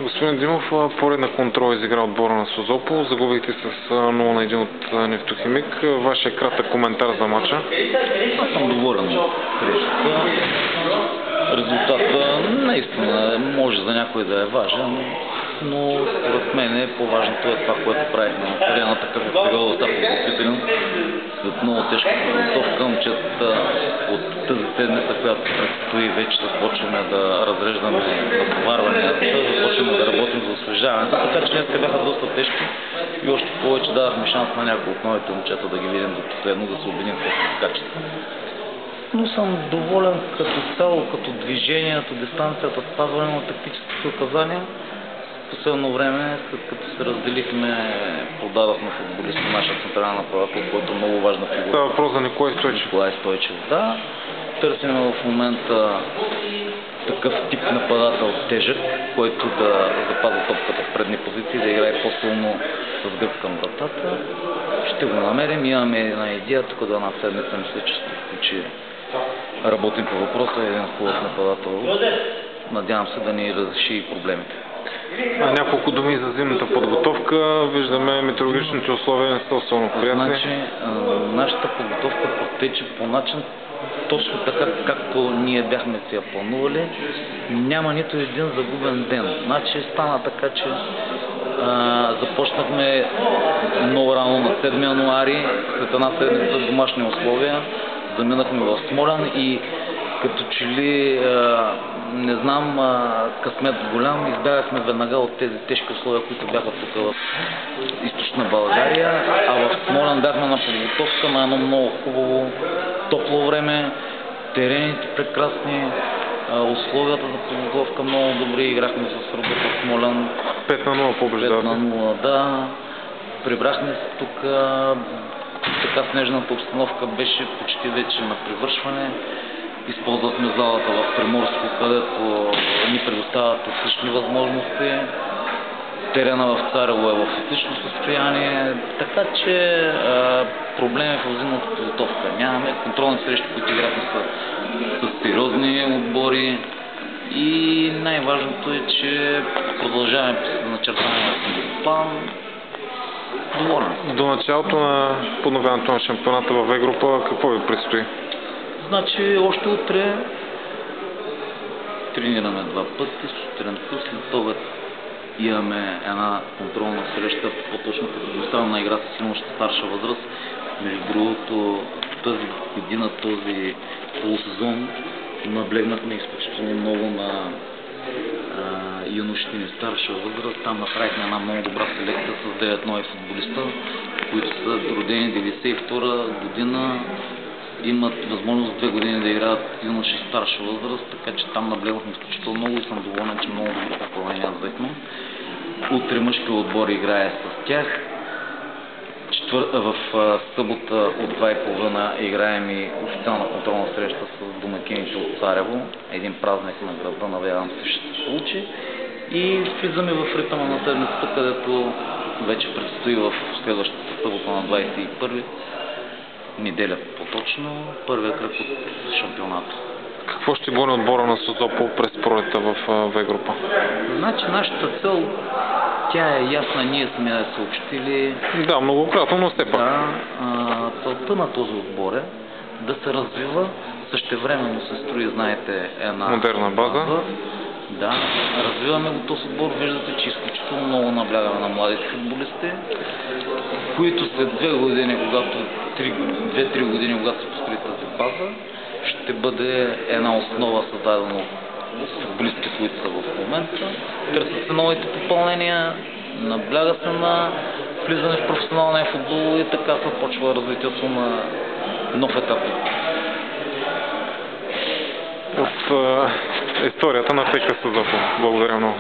Господин Димов, поредна контрол изигра отбора на Созопол. Загубихте с 0-1 от Нефтохимик. Вашия кратък коментар за матча? Аз съм доволен от срещата. Резултата наистина може за някой да е важен, но според мен по-важното е това, което правихме на терена, такъв период да подготвителен. След много тежка подготовка, момчетата от тази седмица, която предстои, вече започваме да разреждаме натоварванията, започваме да работим за освежаването, така че днес бяха доста тежки и още повече давахме шанс на някои от новите момчета да ги видим до последно, да се убедим в качество. Но съм доволен като цяло, като движението, дистанцията, спазване на тактическите указания. В последно време, след като се разделихме, продадохме футболиста, нашия централен нападател, който е много важна фигура. Това е въпрос за Николай Стойчев. Николай Стойчев, да. Търсим в момента такъв тип нападател тежък, който да запазва топката в предни позиции, да играе по-силно с гръб към вратата. Ще го намерим. Имаме една идея, тук до една седмица мисля, че ще включи. Работим по въпроса, един хубав нападател. Надявам се да ни разреши и проблемите. Няколко думи за зимната подготовка. Виждаме, метеорологичните условия не са особено приятни. Значи, нашата подготовка протече по начин точно така, както ние бяхме си я планували. Няма нито един загубен ден. Значи стана така, че започнахме много рано на 7 януари, след една седмица домашни условия. Заминахме в Смолян и като че ли, не знам, късмет голям, избягахме веднага от тези тежки условия, които бяха тук в източна България, а в Смолян бяхме на подготовка на едно много хубаво, топло време, терените прекрасни, условията за подготовка много добри, играхме с Родопа Смолян. 5-0 побеждавате. 5-0, да. Прибрахме се тук. Така снежната обстановка беше почти вече на привършване. Използвахме залата в Приморско, където ни предоставят отлични възможности. Терена в Царево е в отлично състояние, така че проблеми в зимната подготовка нямаме. Контролни срещи, които играхме с сериозни отбори. И най-важното е, че продължаваме с начертания план. Доволен. До началото на подновяването на шампионата във В група, какво ви предстои? Значи още утре тренираме 2 пъти, сутринта, след обед имаме една контролна среща, по-точно като доставена игра с силно старша възраст. Между другото, тази година, този полусезон наблегнахме изключително много на юношите ни старша възраст. Там направихме една много добра селекция с 9 нови футболиста, които са родени 1992 година. Имат възможност 2 години да играят юноши старша възраст, така че там наблегнахме изключително много и съм доволен, че много добро попълнение взехме. Утре мъжки отбор играе с тях. В събота от 2:30 играем и официална контролна среща с домакините от Царево. Един празник на града, надявам се, ще се случи. И влизаме в ритъма на седмицата, където вече предстои в следващата събота на 21 неделя по-точно, първия кръг от шампионата. Какво ще гони отбора на Созопол през пролета в В група? Значи нашата цел, тя е ясна, ние сме я съобщили. Да, многократно, но все пак. Да, целта на този отбор е да се развива, същевременно се строи, знаете, една модерна база. Да, развиваме го този отбор, виждате, че изключително много наблягаме на младите футболисти, които след 2-3 години, когато се построи тази база, ще бъде една основа създадена от футболистите, които са в момента. Търсят се новите попълнения, набляга се на влизане в професионалния футбол и така се почва развитието на нов етап. От историята на ФК Созопол. Благодаря много.